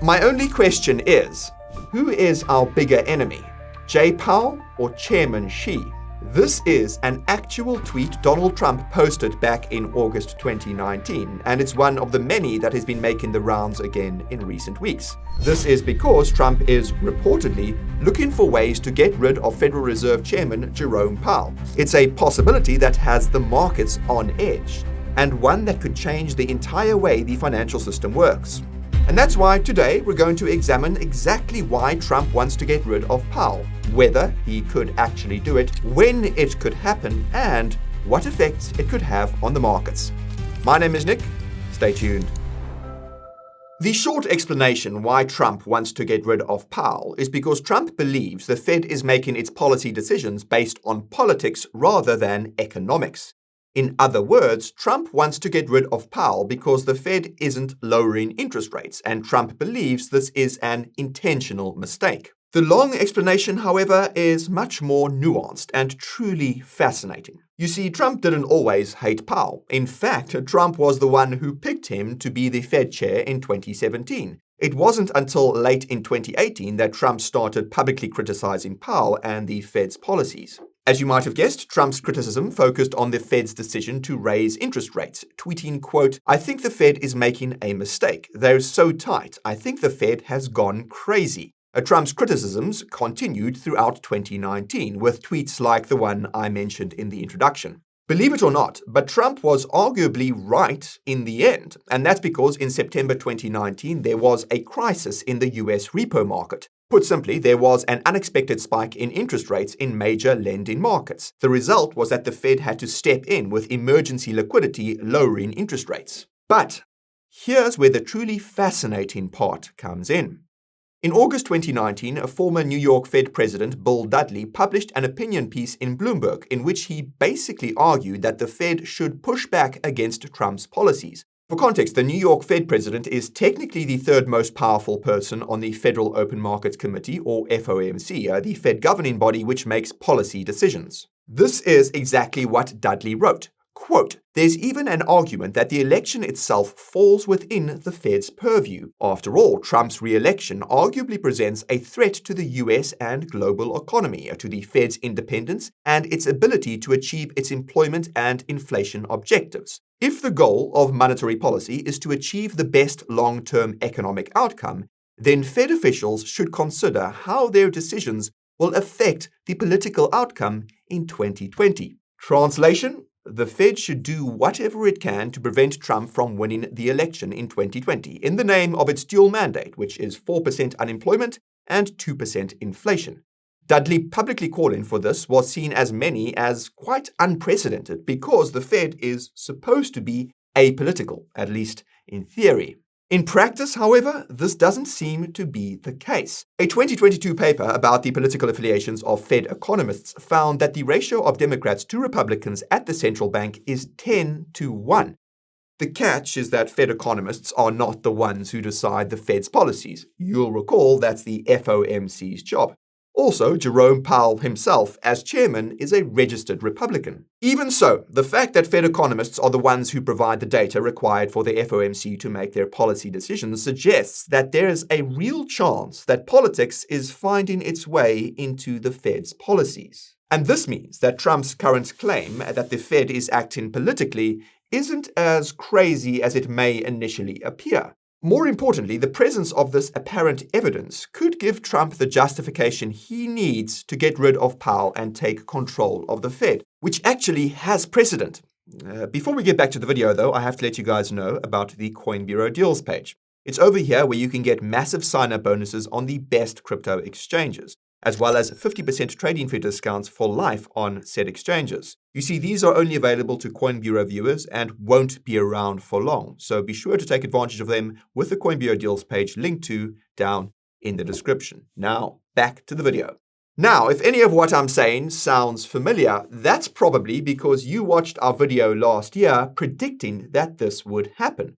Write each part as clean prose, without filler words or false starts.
My only question is, who is our bigger enemy? Jay Powell or Chairman Xi? This is an actual tweet Donald Trump posted back in August 2019, and it's one of the many that has been making the rounds again in recent weeks. This is because Trump is reportedly looking for ways to get rid of Federal Reserve Chairman Jerome Powell. It's a possibility that has the markets on edge, and one that could change the entire way the financial system works. And that's why today we're going to examine exactly why Trump wants to get rid of Powell, whether he could actually do it, when it could happen, and what effects it could have on the markets. My name is Nick. Stay tuned. The short explanation why Trump wants to get rid of Powell is because Trump believes the Fed is making its policy decisions based on politics rather than economics. In other words, Trump wants to get rid of Powell because the Fed isn't lowering interest rates, and Trump believes this is an intentional mistake. The long explanation, however, is much more nuanced and truly fascinating. You see, Trump didn't always hate Powell. In fact, Trump was the one who picked him to be the Fed chair in 2017. It wasn't until late in 2018 that Trump started publicly criticizing Powell and the Fed's policies. As you might have guessed, Trump's criticism focused on the Fed's decision to raise interest rates, tweeting, quote, "I think the Fed is making a mistake. They're so tight. I think the Fed has gone crazy." Trump's criticisms continued throughout 2019, with tweets like the one I mentioned in the introduction. Believe it or not, but Trump was arguably right in the end, and that's because in September 2019 there was a crisis in the US repo market. Put simply, there was an unexpected spike in interest rates in major lending markets. The result was that the Fed had to step in with emergency liquidity, lowering interest rates. But here's where the truly fascinating part comes in. In August 2019, a former New York Fed President, Bill Dudley, published an opinion piece in Bloomberg in which he basically argued that the Fed should push back against Trump's policies. For context, the New York Fed President is technically the third most powerful person on the Federal Open Markets Committee, or FOMC, the Fed governing body which makes policy decisions. This is exactly what Dudley wrote. Quote, "There's even an argument that the election itself falls within the Fed's purview. After all, Trump's re-election arguably presents a threat to the US and global economy, to the Fed's independence, and its ability to achieve its employment and inflation objectives. If the goal of monetary policy is to achieve the best long-term economic outcome, then Fed officials should consider how their decisions will affect the political outcome in 2020. Translation? The Fed should do whatever it can to prevent Trump from winning the election in 2020 in the name of its dual mandate, which is 4% unemployment and 2% inflation. Dudley publicly calling for this was seen as many as quite unprecedented because the Fed is supposed to be apolitical, at least in theory. In practice, however, this doesn't seem to be the case. A 2022 paper about the political affiliations of Fed economists found that the ratio of Democrats to Republicans at the central bank is 10-1. The catch is that Fed economists are not the ones who decide the Fed's policies. You'll recall that's the FOMC's job. Also, Jerome Powell himself, as chairman, is a registered Republican. Even so, the fact that Fed economists are the ones who provide the data required for the FOMC to make their policy decisions suggests that there is a real chance that politics is finding its way into the Fed's policies. And this means that Trump's current claim that the Fed is acting politically isn't as crazy as it may initially appear. More importantly, the presence of this apparent evidence could give Trump the justification he needs to get rid of Powell and take control of the Fed, which actually has precedent. Before we get back to the video, though, I have to let you guys know about the Coin Bureau deals page. It's over here where you can get massive sign-up bonuses on the best crypto exchanges, as well as 50% trading fee discounts for life on said exchanges. You see, these are only available to Coin Bureau viewers and won't be around for long, so be sure to take advantage of them with the Coin Bureau deals page linked to down in the description. Now, back to the video. Now, if any of what I'm saying sounds familiar, that's probably because you watched our video last year predicting that this would happen.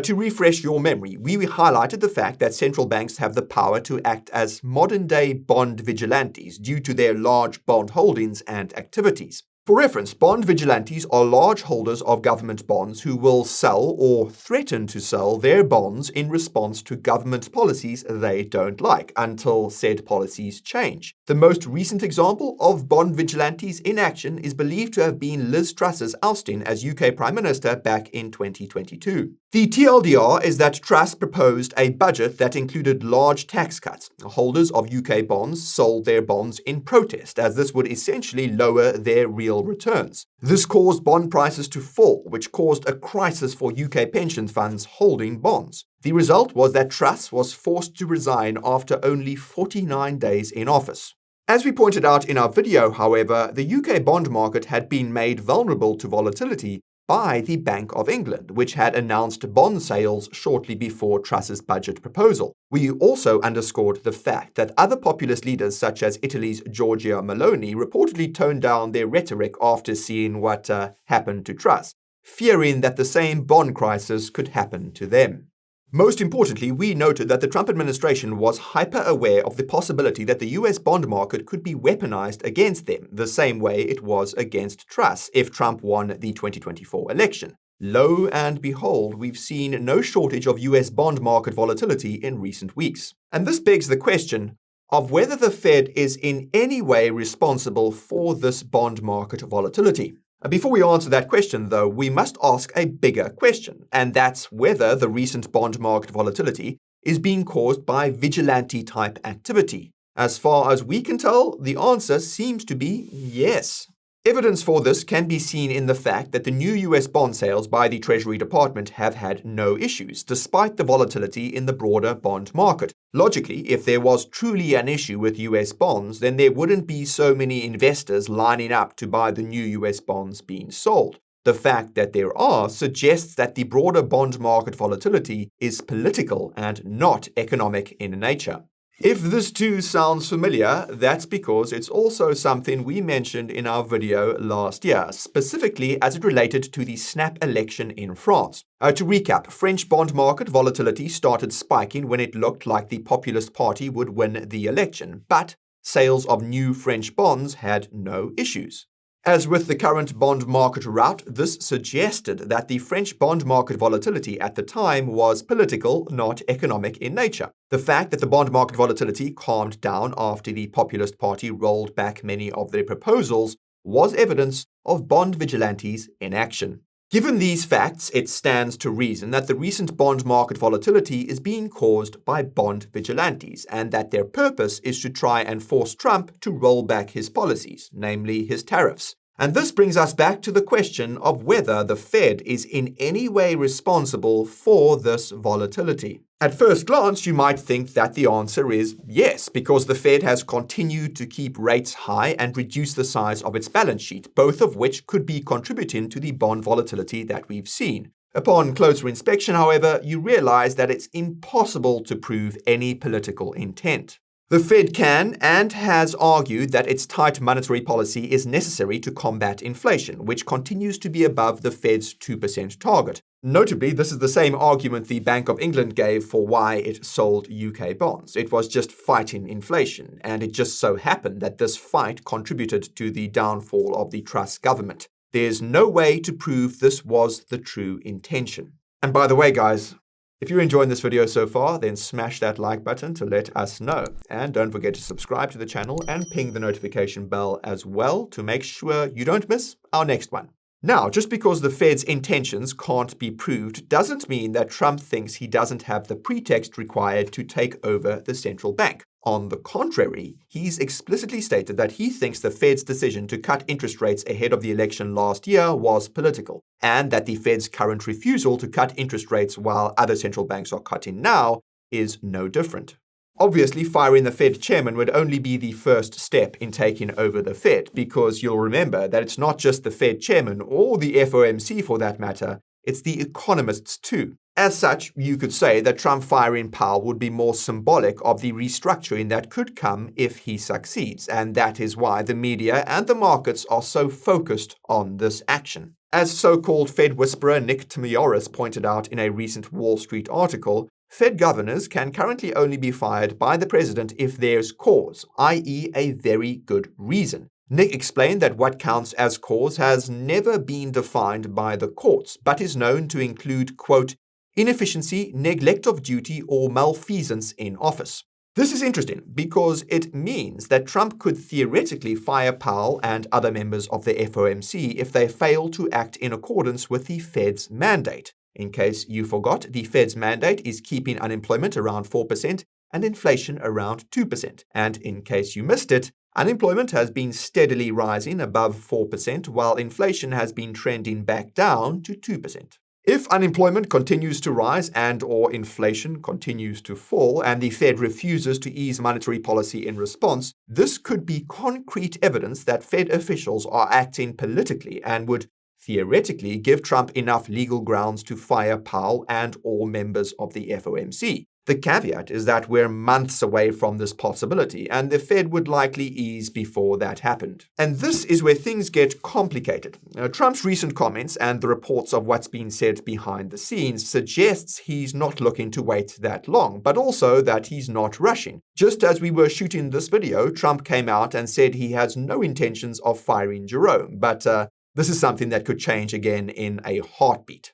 To refresh your memory, we highlighted the fact that central banks have the power to act as modern-day bond vigilantes due to their large bond holdings and activities. For reference, bond vigilantes are large holders of government bonds who will sell or threaten to sell their bonds in response to government policies they don't like until said policies change. The most recent example of bond vigilantes in action is believed to have been Liz Truss's ousting as UK Prime Minister back in 2022. The TLDR is that Truss proposed a budget that included large tax cuts. Holders of UK bonds sold their bonds in protest, as this would essentially lower their real returns. This caused bond prices to fall, which caused a crisis for UK pension funds holding bonds. The result was that Truss was forced to resign after only 49 days in office. As we pointed out in our video, however, the UK bond market had been made vulnerable to volatility by the Bank of England, which had announced bond sales shortly before Truss's budget proposal. We also underscored the fact that other populist leaders such as Italy's Giorgia Meloni reportedly toned down their rhetoric after seeing what happened to Truss, fearing that the same bond crisis could happen to them. Most importantly, we noted that the Trump administration was hyper-aware of the possibility that the US bond market could be weaponized against them, the same way it was against Truss if Trump won the 2024 election. Lo and behold, we've seen no shortage of US bond market volatility in recent weeks. And this begs the question of whether the Fed is in any way responsible for this bond market volatility. Before we answer that question, though, we must ask a bigger question, and that's whether the recent bond market volatility is being caused by vigilante-type activity. As far as we can tell, the answer seems to be yes. Evidence for this can be seen in the fact that the new US bond sales by the Treasury Department have had no issues, despite the volatility in the broader bond market. Logically, if there was truly an issue with US bonds, then there wouldn't be so many investors lining up to buy the new US bonds being sold. The fact that there are suggests that the broader bond market volatility is political and not economic in nature. If this too sounds familiar, that's because it's also something we mentioned in our video last year, specifically as it related to the snap election in France. To recap, French bond market volatility started spiking when it looked like the Populist Party would win the election, but sales of new French bonds had no issues. As with the current bond market rout, this suggested that the French bond market volatility at the time was political, not economic in nature. The fact that the bond market volatility calmed down after the Populist Party rolled back many of their proposals was evidence of bond vigilantes in action. Given these facts, it stands to reason that the recent bond market volatility is being caused by bond vigilantes, and that their purpose is to try and force Trump to roll back his policies, namely his tariffs. And this brings us back to the question of whether the Fed is in any way responsible for this volatility. At first glance, you might think that the answer is yes, because the Fed has continued to keep rates high and reduce the size of its balance sheet, both of which could be contributing to the bond volatility that we've seen. Upon closer inspection, however, you realize that it's impossible to prove any political intent. The Fed can and has argued that its tight monetary policy is necessary to combat inflation, which continues to be above the Fed's 2% target. Notably, this is the same argument the Bank of England gave for why it sold UK bonds. It was just fighting inflation, and it just so happened that this fight contributed to the downfall of the Truss government. There's no way to prove this was the true intention. And by the way, guys, if you're enjoying this video so far, then smash that like button to let us know. And don't forget to subscribe to the channel and ping the notification bell as well to make sure you don't miss our next one. Now, just because the Fed's intentions can't be proved doesn't mean that Trump thinks he doesn't have the pretext required to take over the central bank. On the contrary, he's explicitly stated that he thinks the Fed's decision to cut interest rates ahead of the election last year was political, and that the Fed's current refusal to cut interest rates while other central banks are cutting now is no different. Obviously, firing the Fed chairman would only be the first step in taking over the Fed, because you'll remember that it's not just the Fed chairman or the FOMC for that matter, it's the economists too. As such, you could say that Trump firing Powell would be more symbolic of the restructuring that could come if he succeeds, and that is why the media and the markets are so focused on this action. As so-called Fed whisperer Nick Timioris pointed out in a recent Wall Street article, Fed governors can currently only be fired by the president if there's cause, i.e. a very good reason. Nick explained that what counts as cause has never been defined by the courts, but is known to include, quote, inefficiency, neglect of duty, or malfeasance in office. This is interesting because it means that Trump could theoretically fire Powell and other members of the FOMC if they fail to act in accordance with the Fed's mandate. In case you forgot, the Fed's mandate is keeping unemployment around 4% and inflation around 2%. And in case you missed it, unemployment has been steadily rising above 4%, while inflation has been trending back down to 2%. If unemployment continues to rise and/or inflation continues to fall, and the Fed refuses to ease monetary policy in response, this could be concrete evidence that Fed officials are acting politically and would theoretically give Trump enough legal grounds to fire Powell and all members of the FOMC. The caveat is that we're months away from this possibility, and the Fed would likely ease before that happened. And this is where things get complicated. Trump's recent comments and the reports of what's been said behind the scenes suggests he's not looking to wait that long, but also that he's not rushing. Just as we were shooting this video, Trump came out and said he has no intentions of firing Jerome, but this is something that could change again in a heartbeat.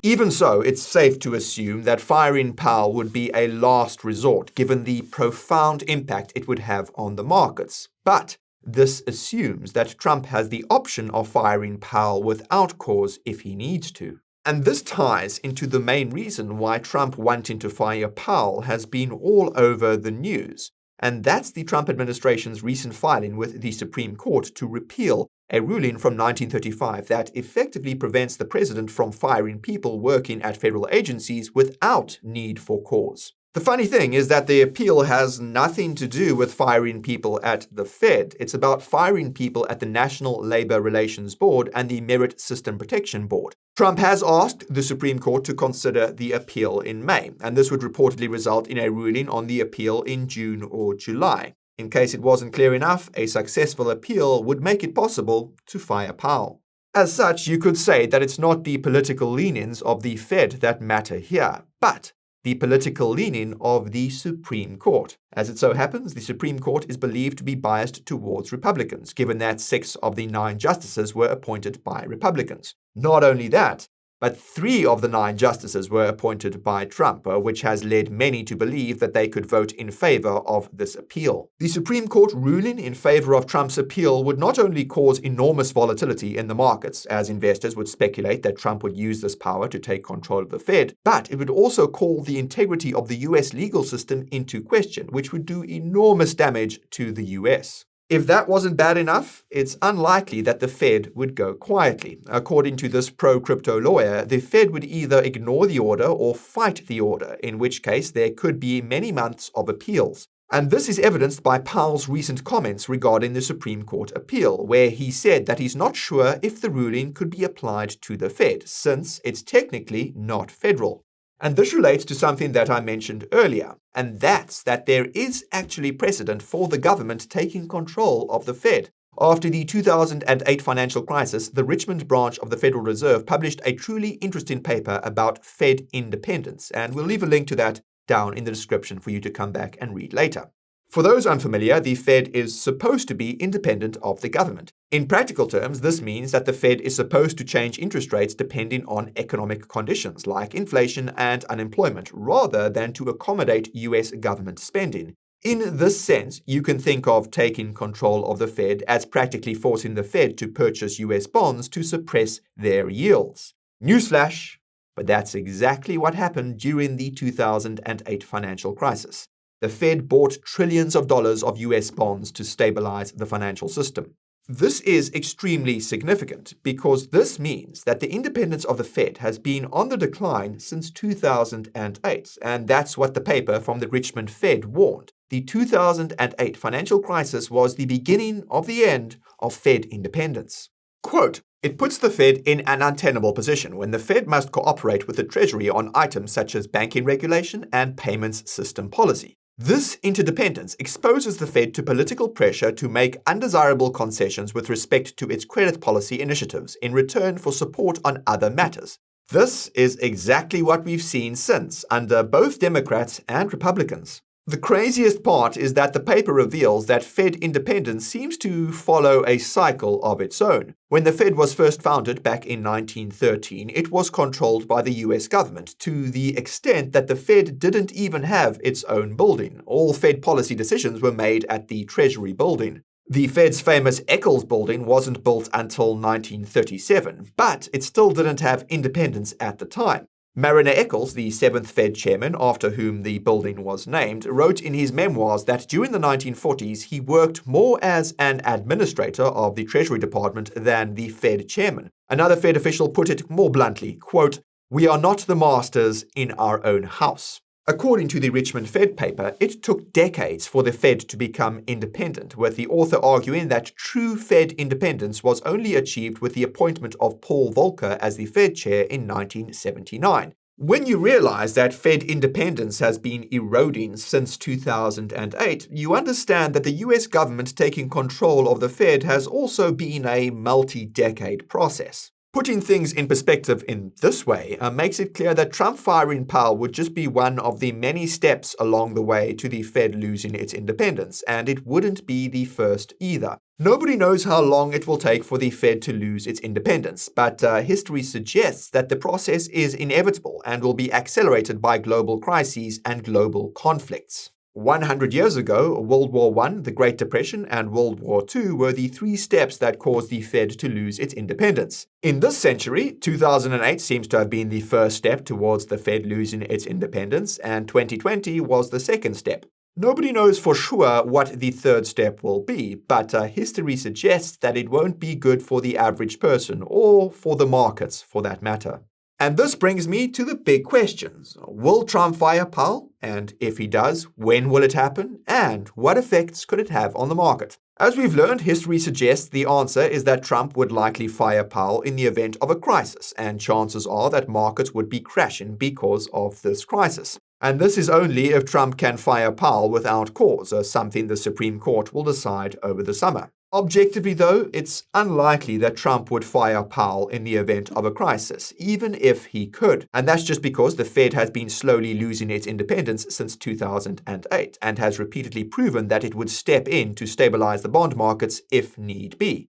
Even so, it's safe to assume that firing Powell would be a last resort, given the profound impact it would have on the markets. But this assumes that Trump has the option of firing Powell without cause if he needs to. And this ties into the main reason why Trump wanting to fire Powell has been all over the news. And that's the Trump administration's recent filing with the Supreme Court to repeal a ruling from 1935 that effectively prevents the president from firing people working at federal agencies without need for cause. The funny thing is that the appeal has nothing to do with firing people at the Fed. It's about firing people at the National Labor Relations Board and the Merit System Protection Board. Trump has asked the Supreme Court to consider the appeal in May, and this would reportedly result in a ruling on the appeal in June or July. In case it wasn't clear enough, a successful appeal would make it possible to fire Powell. As such, you could say that it's not the political leanings of the Fed that matter here, but the political leaning of the Supreme Court. As it so happens, the Supreme Court is believed to be biased towards Republicans, given that 6 of the 9 justices were appointed by Republicans. Not only that, but 3 of the 9 justices were appointed by Trump, which has led many to believe that they could vote in favor of this appeal. The Supreme Court ruling in favor of Trump's appeal would not only cause enormous volatility in the markets, as investors would speculate that Trump would use this power to take control of the Fed, but it would also call the integrity of the US legal system into question, which would do enormous damage to the US. If that wasn't bad enough, it's unlikely that the Fed would go quietly. According to this pro-crypto lawyer, the Fed would either ignore the order or fight the order, in which case there could be many months of appeals. And this is evidenced by Powell's recent comments regarding the Supreme Court appeal, where he said that he's not sure if the ruling could be applied to the Fed, since it's technically not federal. And this relates to something that I mentioned earlier, and that's that there is actually precedent for the government taking control of the Fed. After the 2008 financial crisis, the Richmond branch of the Federal Reserve published a truly interesting paper about Fed independence, and we'll leave a link to that down in the description for you to come back and read later. For those unfamiliar, the Fed is supposed to be independent of the government. In practical terms, this means that the Fed is supposed to change interest rates depending on economic conditions like inflation and unemployment, rather than to accommodate US government spending. In this sense, you can think of taking control of the Fed as practically forcing the Fed to purchase US bonds to suppress their yields. Newsflash! But that's exactly what happened during the 2008 financial crisis. The Fed bought trillions of dollars of US bonds to stabilize the financial system. This is extremely significant because this means that the independence of the Fed has been on the decline since 2008, and that's what the paper from the Richmond Fed warned. The 2008 financial crisis was the beginning of the end of Fed independence. Quote, "It puts the Fed in an untenable position when the Fed must cooperate with the Treasury on items such as banking regulation and payments system policy. This interdependence exposes the Fed to political pressure to make undesirable concessions with respect to its credit policy initiatives in return for support on other matters. This is exactly what we've seen since, under both Democrats and Republicans. The craziest part is that the paper reveals that Fed independence seems to follow a cycle of its own. When the Fed was first founded back in 1913, it was controlled by the US government to the extent that the Fed didn't even have its own building. All Fed policy decisions were made at the Treasury building. The Fed's famous Eccles building wasn't built until 1937, but it still didn't have independence at the time. Mariner Eccles, the seventh Fed chairman, after whom the building was named, wrote in his memoirs that during the 1940s he worked more as an administrator of the Treasury Department than the Fed chairman. Another Fed official put it more bluntly, quote, "We are not the masters in our own house." According to the Richmond Fed paper, it took decades for the Fed to become independent, with the author arguing that true Fed independence was only achieved with the appointment of Paul Volcker as the Fed chair in 1979. When you realize that Fed independence has been eroding since 2008, you understand that the US government taking control of the Fed has also been a multi-decade process. Putting things in perspective in this way makes it clear that Trump firing Powell would just be one of the many steps along the way to the Fed losing its independence, and it wouldn't be the first either. Nobody knows how long it will take for the Fed to lose its independence, but history suggests that the process is inevitable and will be accelerated by global crises and global conflicts. 100 years ago, World War I, the Great Depression, and World War II were the three steps that caused the Fed to lose its independence. In this century, 2008 seems to have been the first step towards the Fed losing its independence, and 2020 was the second step. Nobody knows for sure what the third step will be, but history suggests that it won't be good for the average person, or for the markets for that matter. And this brings me to the big questions. Will Trump fire Powell? And if he does, when will it happen? And what effects could it have on the market? As we've learned, history suggests the answer is that Trump would likely fire Powell in the event of a crisis, and chances are that markets would be crashing because of this crisis. And this is only if Trump can fire Powell without cause, something the Supreme Court will decide over the summer. Objectively, though, it's unlikely that Trump would fire Powell in the event of a crisis, even if he could. And that's just because the Fed has been slowly losing its independence since 2008 and has repeatedly proven that it would step in to stabilize the bond markets if need be.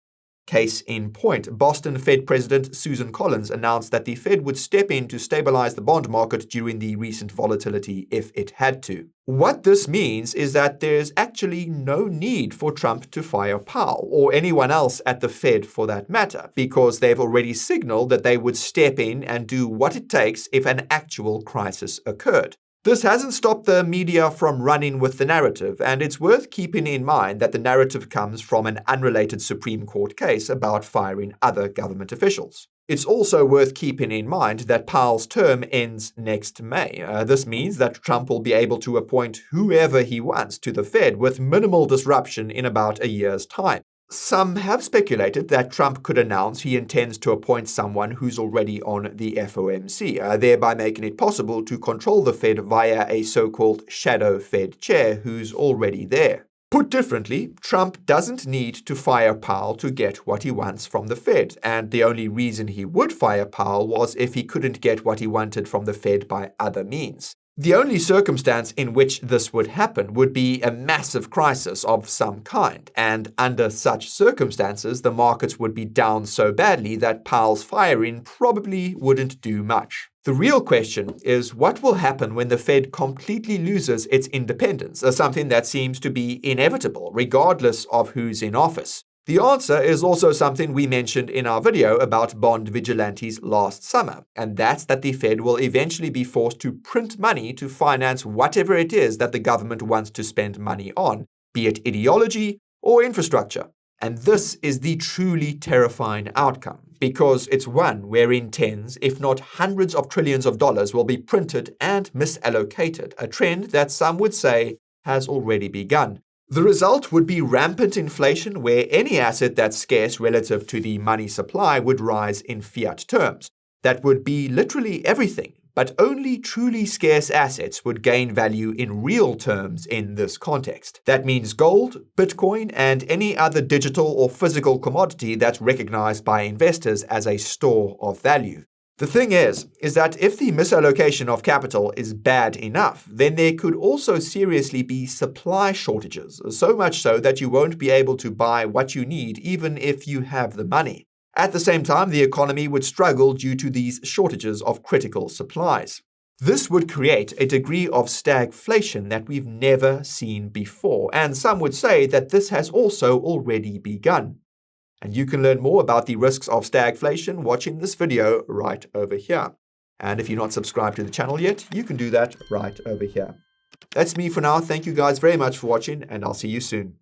Case in point, Boston Fed President Susan Collins announced that the Fed would step in to stabilize the bond market during the recent volatility if it had to. What this means is that there's actually no need for Trump to fire Powell, or anyone else at the Fed for that matter, because they've already signaled that they would step in and do what it takes if an actual crisis occurred. This hasn't stopped the media from running with the narrative, and it's worth keeping in mind that the narrative comes from an unrelated Supreme Court case about firing other government officials. It's also worth keeping in mind that Powell's term ends next May. This means that Trump will be able to appoint whoever he wants to the Fed with minimal disruption in about a year's time. Some have speculated that Trump could announce he intends to appoint someone who's already on the FOMC, thereby making it possible to control the Fed via a so-called shadow Fed chair who's already there. Put differently, Trump doesn't need to fire Powell to get what he wants from the Fed, and the only reason he would fire Powell was if he couldn't get what he wanted from the Fed by other means. The only circumstance in which this would happen would be a massive crisis of some kind, and under such circumstances, the markets would be down so badly that Powell's firing probably wouldn't do much. The real question is what will happen when the Fed completely loses its independence, something that seems to be inevitable regardless of who's in office. The answer is also something we mentioned in our video about bond vigilantes last summer, and that's that the Fed will eventually be forced to print money to finance whatever it is that the government wants to spend money on, be it ideology or infrastructure. And this is the truly terrifying outcome, because it's one wherein tens, if not hundreds of trillions of dollars will be printed and misallocated, a trend that some would say has already begun. The result would be rampant inflation where any asset that's scarce relative to the money supply would rise in fiat terms. That would be literally everything, but only truly scarce assets would gain value in real terms in this context. That means gold, Bitcoin, and any other digital or physical commodity that's recognized by investors as a store of value. The thing is that if the misallocation of capital is bad enough, then there could also seriously be supply shortages, so much so that you won't be able to buy what you need even if you have the money. At the same time, the economy would struggle due to these shortages of critical supplies. This would create a degree of stagflation that we've never seen before, and some would say that this has also already begun. And you can learn more about the risks of stagflation watching this video right over here. And if you're not subscribed to the channel yet, you can do that right over here. That's me for now. Thank you guys very much for watching, and I'll see you soon.